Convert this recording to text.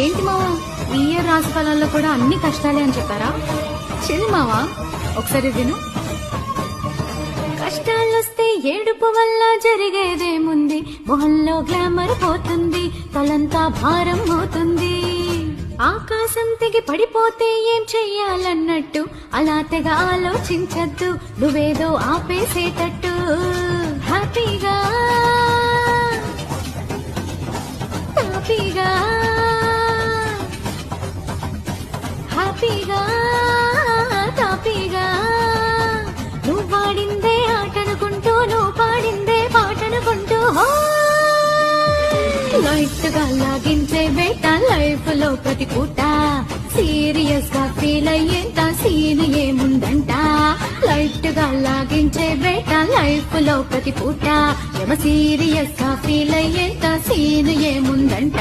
ఏంటి మావా ఈ ఇయర్ రాశి ఫలాల్లో కూడా అన్ని కష్టాలే అని చెప్పారా? చిల్ మావా, ఒకసారి విను. కష్టాలొస్తే ఏడుపు వల్ల జరిగేదేముంది, మొహంలో గ్లామర్ పోతుంది, తలంతా భారం అవుతుంది. ఆకాశం తెగి పడిపోతే ఏం చెయ్యాలన్నట్టు అలా తెగ ఆలోచించద్దు, నువ్వేదో ఆపేసేటట్టు. హ్యాపీగా హ్యాపీగా హ్యాపీగా హ్యాపీగా నువ్వు వాడిందే ఆటనుకుంటూ, నువ్వు పాడిందే పాటనుకుంటూ లైట్ గా లాగించే వేట లైఫ్ లో ప్రతి పూట. సీరియస్ గా ఫీల్ అయ్యేంత సీన్ ఏముందంట, లైట్ గా లాగించే వేట లైఫ్ లో ప్రతి పూట. సీరియస్ గా ఫీల్ అయ్యేంత సీన్ ఏముందంట.